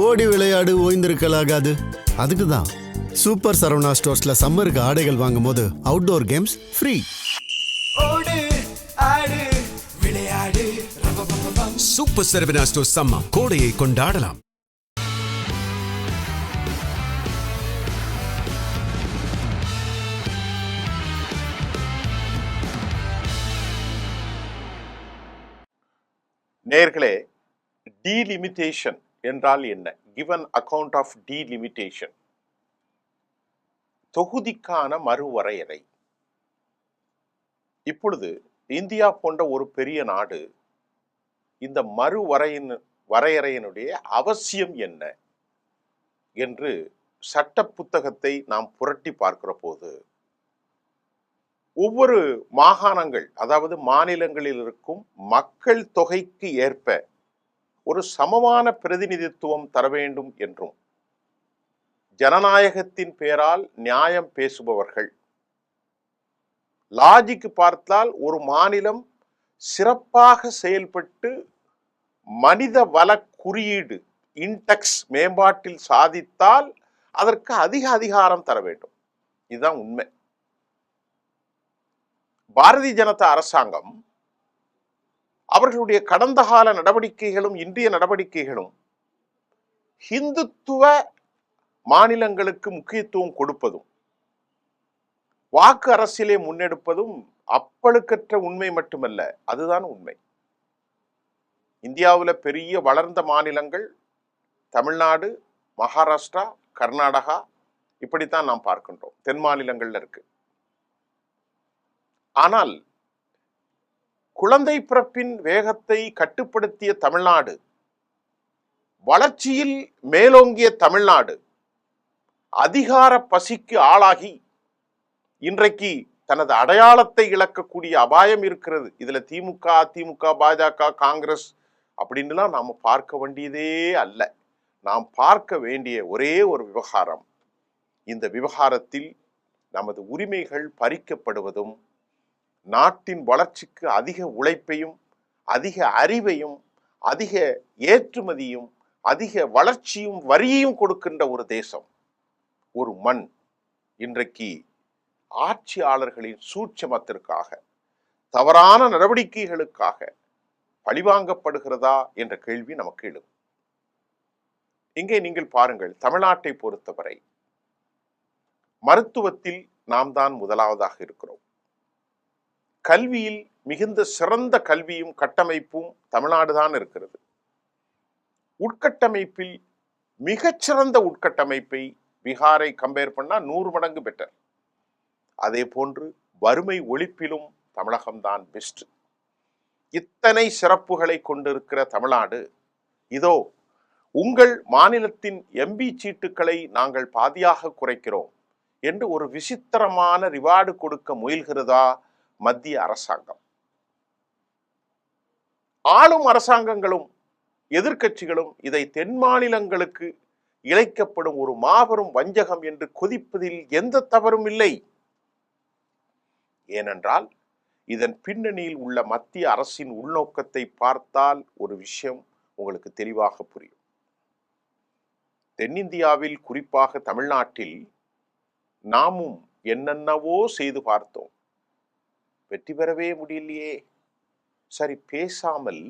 ஓடி விளையாடு ஓய்ந்திருக்கலாகாது. அதுக்கு தான் சூப்பர் சரவணா ஸ்டோர்ஸ்ல சம்மருக்கு ஆடைகள் வாங்கும் போது outdoor games free. Super Saravana stores summer கோடையை கொண்டாடலாம். நேயர்களே, டீலிமிட்டேஷன் என்றால் என்ன? கிவன் அக்கவுண்ட் ஆஃப் டீலிமிட்டேஷன், தொகுதிக்கான மறுவரையறை. இப்பொழுது இந்தியா போன்ற ஒரு பெரிய நாடு இந்த வரையறையினுடைய அவசியம் என்ன என்று சட்ட புத்தகத்தை நாம் புரட்டி பார்க்கிற போது, ஒவ்வொரு மாகாணங்கள், அதாவது மாநிலங்களில் இருக்கும் மக்கள் தொகைக்கு ஏற்ப ஒரு சமமான பிரதிநிதித்துவம் தர வேண்டும் என்றும், ஜனநாயகத்தின் பெயரால் நியாயம் பேசுபவர்கள், லாஜிக்கு பார்த்தால் ஒரு மாநிலம் சிறப்பாக செயல்பட்டு மனித வள குறியீடு இன்டெக்ஸ் மேம்பாட்டில் சாதித்தால் அதற்கு அதிக அதிகாரம் தர வேண்டும். இதுதான் உண்மை. பாரதிய ஜனதா அரசாங்கம் அவர்களுடைய கடந்த கால நடவடிக்கைகளும் இன்றைய நடவடிக்கைகளும் ஹிந்துத்துவ மாநிலங்களுக்கு முக்கியத்துவம் கொடுப்பதும் வாக்கு அரசியலை முன்னெடுப்பதும் அப்பழுக்கற்ற உண்மை மட்டுமல்ல, அதுதான் உண்மை. இந்தியாவில் பெரிய வளர்ந்த மாநிலங்கள் தமிழ்நாடு, மகாராஷ்டிரா, கர்நாடகா, இப்படித்தான் நாம் பார்க்கின்றோம். தென் மாநிலங்கள்ல இருக்கு. ஆனால் குழந்தை பிறப்பின் வேகத்தை கட்டுப்படுத்திய தமிழ்நாடு, வளர்ச்சியில் மேலோங்கிய தமிழ்நாடு, அதிகார பசிக்கு ஆளாகி இன்றைக்கு தனது அடையாளத்தை இழக்கக்கூடிய அபாயம் இருக்கிறது. இதுல திமுக, அதிமுக, பாஜக, காங்கிரஸ் அப்படின்னுலாம் நாம பார்க்க வேண்டியதே அல்ல. நாம் பார்க்க வேண்டிய ஒரே ஒரு விவகாரம், இந்த விவகாரத்தில் நமது உரிமைகள் பறிக்கப்படுவதும், நாட்டின் வளர்ச்சிக்கு அதிக உழைப்பையும், அதிக அறிவையும், அதிக ஏற்றுமதியும், அதிக வளர்ச்சியும் வரியையும் கொடுக்கின்ற ஒரு தேசம், ஒரு மண் இன்றைக்கு ஆட்சியாளர்களின் சூட்சமத்திற்காக, தவறான நடவடிக்கைகளுக்காக பழிவாங்கப்படுகிறதா என்ற கேள்வி நமக்கு எழும். இங்கே நீங்கள் பாருங்கள், தமிழ்நாட்டை பொறுத்தவரை மருத்துவத்தில் நாம் தான் முதலாவதாக இருக்கிறோம். கல்வியில் மிகுந்த சிறந்த கல்வியும் கட்டமைப்பும் தமிழ்நாடு தான் இருக்கிறது. உட்கட்டமைப்பில் மிகச்சிறந்த உட்கட்டமைப்பை பீகாரை கம்பேர் பண்ணா 100 மடங்கு பெட்டர். அதே போன்று வறுமை ஒழிப்பிலும் தமிழகம்தான் பெஸ்ட். இத்தனை சிறப்புகளை கொண்டிருக்கிற தமிழ்நாடு, இதோ உங்கள் மாநிலத்தின் எம்பி சீட்டுக்களை நாங்கள் பாதியாக குறைக்கிறோம் என்று ஒரு விசித்திரமான ரிவார்டு கொடுக்க முயல்கிறதா மத்திய அரசாங்கம். ஆளும் அரசாங்கங்களும் எதிர்க்கட்சிகளும் இதை தென் மாநிலங்களுக்கு இழைக்கப்படும் ஒரு மாபெரும் வஞ்சகம் என்று கொதிப்பதில் எந்த தவறும் இல்லை. ஏனென்றால் இதன் பின்னணியில் உள்ள மத்திய அரசின் உள்நோக்கத்தை பார்த்தால் ஒரு விஷயம் உங்களுக்கு தெளிவாக புரியும். தென்னிந்தியாவில், குறிப்பாக தமிழ்நாட்டில் நாமும் என்னென்னவோ செய்து பார்த்தோம், வெற்றி பெறவே முடியலையே. சரி, பேசாமல்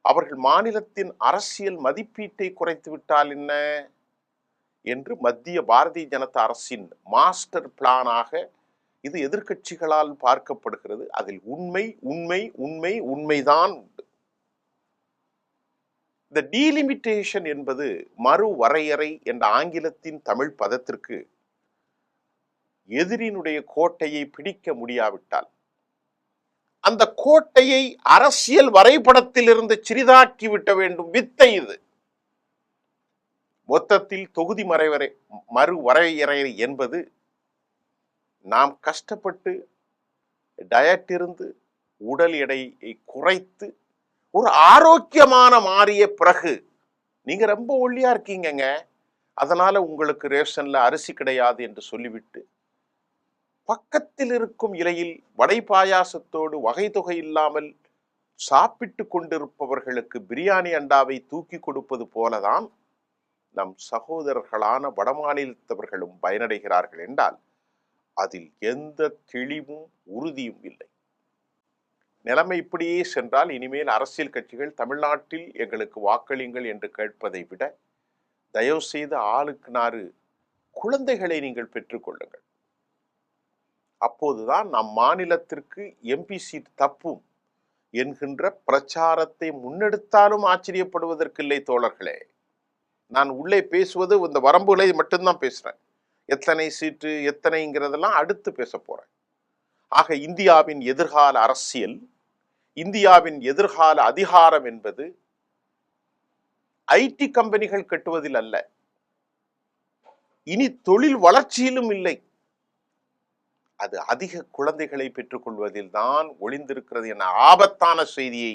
அவர்கள் மாநிலத்தின் அரசியல் மதிப்பீட்டை குறைத்து விட்டால் என்ன என்று மத்திய பாரதிய ஜனதா அரசின் மாஸ்டர் பிளானாக இது எதிர்க்கட்சிகளால் பார்க்கப்படுகிறது. அதில் உண்மை உண்மை உண்மை உண்மைதான் உண்டு. இந்த டீலிமிட்டேஷன் என்பது மறுவரையறை என்ற ஆங்கிலத்தின் தமிழ் பதத்திற்கு எதிரினுடைய கோட்டையை பிடிக்க முடியாவிட்டால் அந்த கோட்டையை அரசியல் வரைபடத்தில் இருந்து சிறிதாக்கி விட்ட வேண்டும் வித்தை இது. மொத்தத்தில் தொகுதி மறுவரையறை என்பது நாம் கஷ்டப்பட்டு டயட் இருந்து உடல் எடையை குறைத்து ஒரு ஆரோக்கியமான மாறிய பிறகு, நீங்க ரொம்ப ஒல்லியா இருக்கீங்கங்க, அதனால உங்களுக்கு ரேஷன்ல அரிசி கிடையாது என்று சொல்லிவிட்டு பக்கத்தில் இருக்கும் இலையில் வடை பாயாசத்தோடு வகை தொகை இல்லாமல் சாப்பிட்டு கொண்டிருப்பவர்களுக்கு பிரியாணி அண்டாவை தூக்கி கொடுப்பது போலதான் நம் சகோதரர்களான வடமாநிலத்தவர்களும் பயனடைகிறார்கள் என்றால் அதில் எந்த தெளிவும் உறுதியும் இல்லை. நிலைமை இப்படியே சென்றால் இனிமேல் அரசியல் கட்சிகள் தமிழ்நாட்டில் எங்களுக்கு வாக்களியுங்கள் என்று கேட்பதை விட தயவு செய்து ஆளுக்கு 4 குழந்தைகளை நீங்கள் பெற்றுக்கொள்ளுங்கள். அப்போதுதான் நம் மாநிலத்திற்கு எம்பி சீட் தப்பும் என்கின்ற பிரச்சாரத்தை முன்னெடுத்தாலும் ஆச்சரியப்படுவதற்கில்லை தோழர்களே. நான் உள்ளே பேசுவது இந்த வரம்புகளை மட்டும்தான் பேசுறேன். எத்தனை சீட்டு எத்தனைங்கிறதெல்லாம் அடுத்து பேச போறேன். ஆக இந்தியாவின் எதிர்கால அரசியல், இந்தியாவின் எதிர்கால அதிகாரம் என்பது ஐடி கம்பெனிகள் கட்டுவதில் அல்ல, இனி தொழில் வளர்ச்சியிலும் இல்லை, அது அதிக குழந்தைகளை பெற்றுக்கொள்வதில் தான் ஒளிந்திருக்கிறது என ஆபத்தான செய்தியை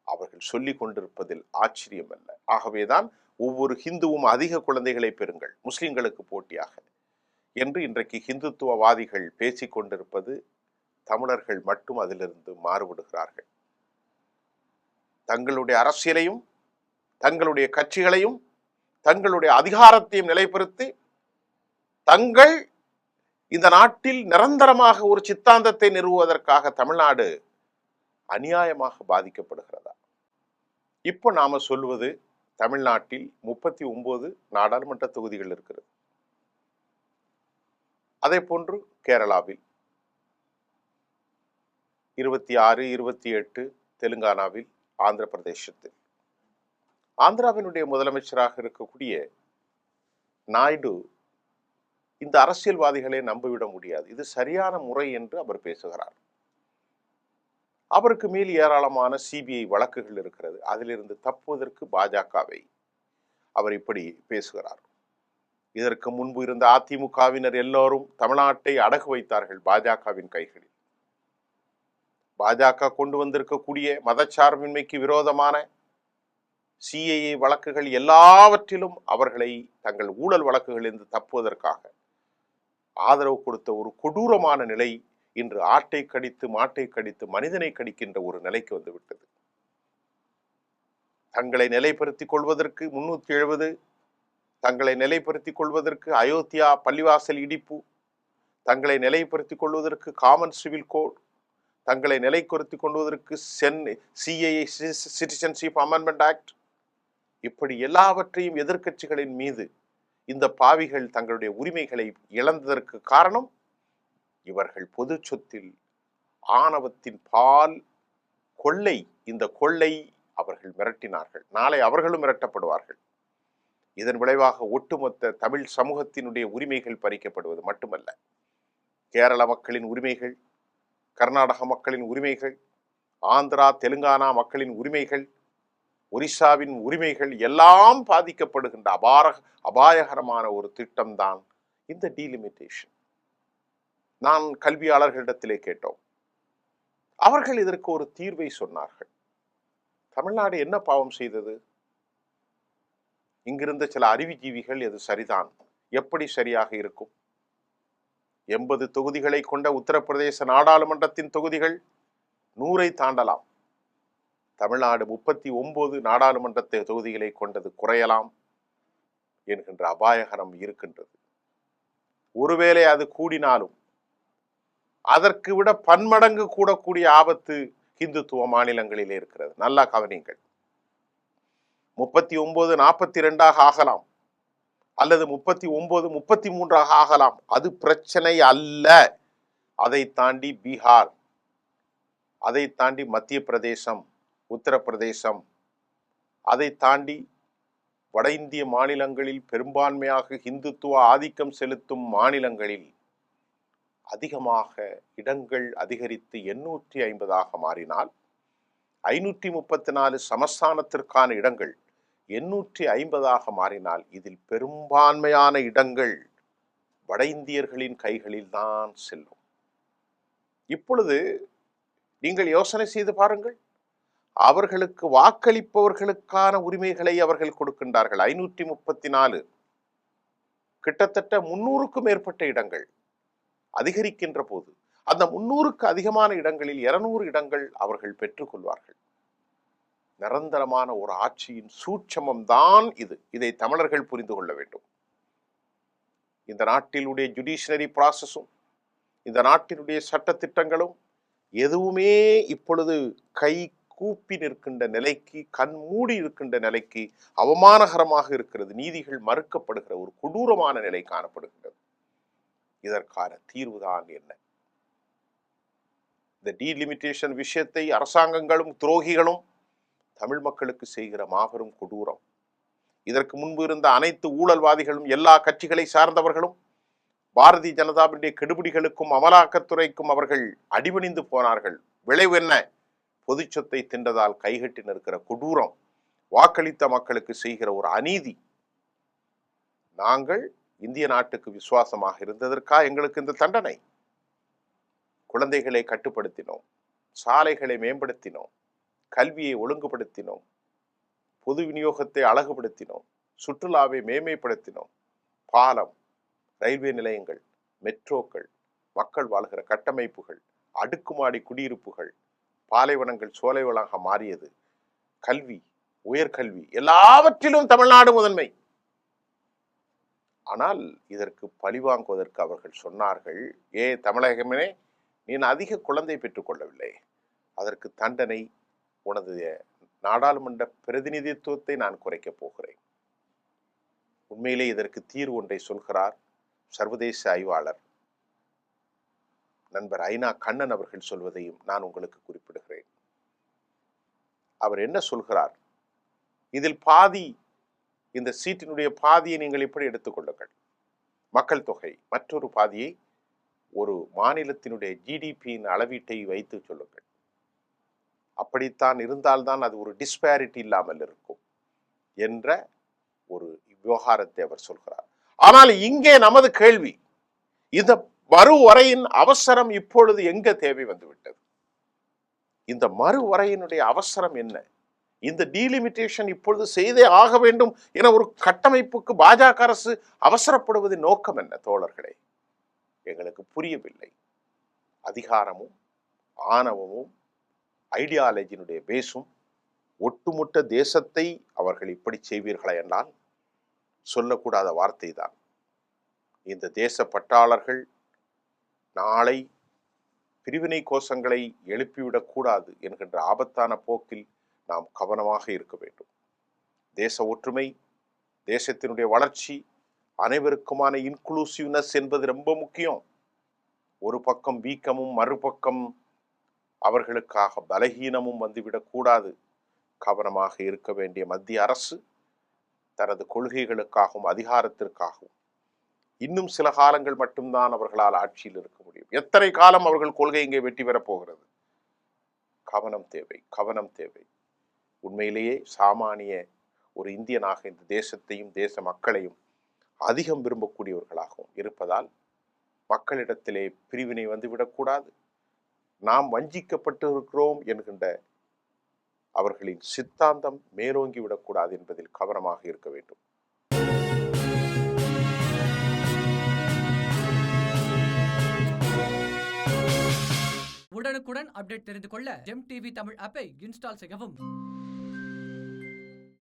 அவர்கள் சொல்லிக் கொண்டிருப்பதில் ஆச்சரியம் அல்ல. ஆகவேதான் ஒவ்வொரு ஹிந்துவும் அதிக குழந்தைகளை பெறுங்கள் முஸ்லிம்களுக்கு போட்டியாக என்று இன்றைக்கு ஹிந்துத்துவவாதிகள் பேசிக் கொண்டிருப்பது தமிழர்கள் மட்டும் அதிலிருந்து மாறுபடுகிறார்கள். தங்களுடைய அரசியலையும் தங்களுடைய கட்சிகளையும் தங்களுடைய அதிகாரத்தையும் நிலைப்படுத்தி தங்கள் இந்த நாட்டில் நிரந்தரமாக ஒரு சித்தாந்தத்தை நிறுவுவதற்காக தமிழ்நாடு அநியாயமாக பாதிக்கப்படுகிறதா? இப்போ நாம சொல்வது தமிழ்நாட்டில் 39 நாடாளுமன்ற தொகுதிகள் இருக்கிறது. அதே போன்று கேரளாவில் 26, 28, தெலுங்கானாவில், ஆந்திர பிரதேசத்தில். ஆந்திராவினுடைய முதலமைச்சராக இருக்கக்கூடிய நாயுடு இந்த அரசியல்வாதிகளை நம்பிவிட முடியாது, இது சரியான முறை என்று அவர் பேசுகிறார். அவருக்கு மேல் ஏராளமான சிபிஐ வழக்குகள் இருக்கிறது, அதிலிருந்து தப்புவதற்கு பாஜகவை அவர் இப்படி பேசுகிறார். இதற்கு முன்பு இருந்த அதிமுகவினர் எல்லோரும் தமிழ்நாட்டை அடகு வைத்தார்கள் பாஜகவின் கைகளில். பாஜக கொண்டு வந்திருக்கக்கூடிய மதச்சார்பின்மைக்கு விரோதமான சிஏஏ வழக்குகள் எல்லாவற்றிலும் அவர்களை தங்கள் ஊழல் வழக்குகளிலிருந்து தப்புவதற்காக ஆதரவு கொடுத்த ஒரு கொடூரமான நிலை இன்று ஆட்டை கடித்து மாட்டை கடித்து மனிதனை கடிக்கின்ற ஒரு நிலைக்கு வந்துவிட்டது. தங்களை நிலைப்படுத்திக் கொள்வதற்கு 370, தங்களை நிலைப்படுத்திக் கொள்வதற்கு அயோத்தியா பள்ளிவாசல் இடிப்பு, தங்களை நிலைப்படுத்திக் கொள்வதற்கு காமன் சிவில் கோட், தங்களை நிலைப்படுத்திக் கொள்வதற்கு சிஏஏ சிட்டிசன்ஷிப் அமெண்ட்மெண்ட் ஆக்ட், இப்படி எல்லாவற்றையும் எதிர்க்கட்சிகளின் மீது இந்த பாவிகள் தங்களுடைய உரிமைகளை இழந்ததற்கு காரணம் இவர்கள் பொது சொத்தில் ஆணவத்தின் பால் கொள்ளை. இந்த கொள்ளை அவர்கள் மிரட்டினார்கள், நாளை அவர்களும் மிரட்டப்படுவார்கள். இதன் விளைவாக ஒட்டுமொத்த தமிழ் சமூகத்தினுடைய உரிமைகள் பறிக்கப்படுவது மட்டுமல்ல, கேரள மக்களின் உரிமைகள், கர்நாடக மக்களின் உரிமைகள், ஆந்திரா தெலுங்கானா மக்களின் உரிமைகள், ஒரிசாவின் உரிமைகள் எல்லாம் பாதிக்கப்படுகின்ற அபாயகரமான ஒரு திட்டம்தான் இந்த டீலிமிட்டேஷன். நான் கல்வியாளர்களிடத்திலே கேட்டோம், அவர்கள் இதற்கு ஒரு தீர்வை சொன்னார்கள். தமிழ்நாடு என்ன பாவம் செய்தது? இங்கிருந்த சில அறிவுஜீவிகள் எது சரிதான், எப்படி சரியாக இருக்கும்? 80 தொகுதிகளை கொண்ட உத்தரப்பிரதேச நாடாளுமன்றத்தின் தொகுதிகள் 100ஐ தாண்டலாம். தமிழ்நாடு 39 நாடாளுமன்ற தொகுதிகளை கொண்டது குறையலாம் என்கின்ற அபாயகரம் இருக்கின்றது. ஒருவேளை அது கூடினாலும் அதற்கு விட பன்மடங்கு கூடக்கூடிய ஆபத்து இந்துத்துவ மாநிலங்களிலே இருக்கிறது. நல்லா கவனிங்கள். 39 42 ஆகலாம், அல்லது 39 33 ஆகலாம், அது பிரச்சனை அல்ல. அதை தாண்டி பீகார், அதை தாண்டி மத்திய பிரதேசம், உத்தரப்பிரதேசம், அதை தாண்டி வட இந்திய மாநிலங்களில் பெரும்பான்மையாக இந்துத்துவ ஆதிக்கம் செலுத்தும் மாநிலங்களில் அதிகமாக இடங்கள் அதிகரித்து 850 மாறினால் 534 சமஸ்தானத்திற்கான இடங்கள் 850 மாறினால் இதில் பெரும்பான்மையான இடங்கள் வட இந்தியர்களின் கைகளில் தான் செல்லும். இப்பொழுது நீங்கள் யோசனை செய்து பாருங்கள், அவர்களுக்கு வாக்களிப்பவர்களுக்கான உரிமைகளை அவர்கள் கொடுக்கின்றார்கள். 534 கிட்டத்தட்ட 300க்கும் மேற்பட்ட இடங்கள் அதிகரிக்கின்ற போது அந்த 300க்கு அதிகமான இடங்களில் 200 இடங்கள் அவர்கள் பெற்றுக்கொள்வார்கள். நிரந்தரமான ஒரு ஆட்சியின் சூட்சமம் தான் இது. இதை தமிழர்கள் புரிந்து கொள்ள வேண்டும். இந்த நாட்டினுடைய ஜுடிஷியரி ப்ராசஸும் இந்த நாட்டினுடைய சட்ட திட்டங்களும் எதுவுமே இப்பொழுது கை கூப்பி நிற்கின்ற நிலைக்கு, கண் மூடி இருக்கின்ற நிலைக்கு அவமானகரமாக இருக்கிறது. நீதிகள் மறுக்கப்படுகிற ஒரு கொடூரமான நிலை காணப்படுகிறது. இதற்கான தீர்வுதான் என்ன? இந்த டீலிமிட்டேஷன் விஷயத்தை அரசாங்கங்களும் துரோகிகளும் தமிழ் மக்களுக்கு செய்கிற மாபெரும் கொடூரம். இதற்கு முன்பு இருந்த அனைத்து ஊழல்வாதிகளும், எல்லா கட்சிகளை சார்ந்தவர்களும் பாரதிய ஜனதாவுடைய கெடுபிடிகளுக்கும் அமலாக்கத்துறைக்கும் அவர்கள் அடிபணிந்து போனார்கள். விளைவு என்ன? பொது சொத்தை தின்றதால் கைகட்டி நிற்கிற கொடூரம், வாக்களித்த மக்களுக்கு செய்கிற ஒரு அநீதி. நாங்கள் இந்திய நாட்டுக்கு விசுவாசமாக இருந்ததற்கா எங்களுக்கு இந்த தண்டனை? குழந்தைகளை கட்டுப்படுத்தினோம், சாலைகளை மேம்படுத்தினோம், கல்வியை ஒழுங்குபடுத்தினோம், பொது விநியோகத்தை அழகுபடுத்தினோம், சுற்றுலாவை மேன்மைப்படுத்தினோம், பாலம், ரயில்வே நிலையங்கள், மெட்ரோக்கள், மக்கள் வாழ்கிற கட்டமைப்புகள், அடுக்குமாடி குடியிருப்புகள், பாலைவனங்கள் சோலைவளாக மாறியது, கல்வி, உயர்கல்வி, எல்லாவற்றிலும் தமிழ்நாடு முதன்மை. ஆனால் இதற்கு பழிவாங்குவதற்கு அவர்கள் சொன்னார்கள், தமிழகமே, நீ அதிக குழந்தை பெற்றுக் கொள்ளவில்லை, அதற்கு தண்டனை உனது நாடாளுமன்ற பிரதிநிதித்துவத்தை நான் குறைக்கப் போகிறேன். உண்மையிலே இதற்கு தீர்வு ஒன்றை சொல்கிறார் சர்வதேச ஆய்வாளர் நண்பர் ஐநா கண்ணன் அவர்கள் சொல்வதையும் நான் உங்களுக்கு குறிப்பிடுகிறேன். அவர் என்ன சொல்கிறார்? இதில் பாதி, இந்த சீட்டினுடைய பாதியை நீங்கள் இப்படி எடுத்துக்கொள்ளுங்கள், மக்கள் தொகை, மற்றொரு பாதியை ஒரு மாநிலத்தினுடைய ஜிடிபியின் அளவீட்டை வைத்து சொல்லுங்கள். அப்படித்தான் இருந்தால்தான் அது ஒரு டிஸ்பேரிட்டி இல்லாமல் இருக்கும் என்ற ஒரு விவகாரத்தை அவர் சொல்கிறார். ஆனால் இங்கே நமது கேள்வி, இந்த மறுவரையின் அவசரம் இப்பொழுது எங்க தேவை வந்துவிட்டது? இந்த மறுவரையினுடைய அவசரம் என்ன? இந்த டீலிமிட்டேஷன் இப்பொழுது செய்தே ஆக வேண்டும் என ஒரு கட்டமைப்புக்கு பாஜக அரசு அவசரப்படுவதின் நோக்கம் என்ன தோழர்களே? எங்களுக்கு புரியவில்லை. அதிகாரமும் ஆணவமும் ஐடியாலஜியினுடைய பேசும் ஒட்டுமொத்த தேசத்தை அவர்கள் இப்படி செய்வீர்களா என்றால் சொல்லக்கூடாத வார்த்தை தான். இந்த தேச பற்றாளர்கள் நாளை பிரிவினை கோஷங்களை எழுப்பிவிடக் கூடாது என்கின்ற ஆபத்தான போக்கில் நாம் கவனமாக இருக்க வேண்டும். தேச ஒற்றுமை, தேசத்தினுடைய வளர்ச்சி, அனைவருக்குமான இன்க்ளூசிவ்னஸ் என்பது ரொம்ப முக்கியம். ஒரு பக்கம் வீக்கமும் மறுபக்கம் அவர்களுக்காக பலகீனமும் வந்துவிடக் கூடாது. கவனமாக இருக்க வேண்டிய மத்திய அரசு தனது கொள்கைகளுக்காகவும் அதிகாரத்திற்காகவும் இன்னும் சில காலங்கள் மட்டும்தான் அவர்களால் ஆட்சியில் இருக்க முடியும். எத்தனை காலம் அவர்கள் கொள்கை இங்கே வெற்றி பெறப் போகிறது? கவனம் தேவை, கவனம் தேவை. உண்மையிலேயே சாமானிய ஒரு இந்தியனாக இந்த தேசத்தையும் தேச மக்களையும் அதிகம் விரும்பக்கூடியவர்களாகவும் இருப்பதால் மக்களிடத்திலே பிரிவினை வந்துவிடக்கூடாது. நாம் வஞ்சிக்கப்பட்டு இருக்கிறோம் என்கின்ற அவர்களின் சித்தாந்தம் மேலோங்கி விடக்கூடாது என்பதில் கவனமாக இருக்க வேண்டும். உடனுக்குடன் அப்டேட் தெரிந்து கொள்ள ஜெம் டிவி தமிழ் ஆப்பை இன்ஸ்டால் செய்யவும்.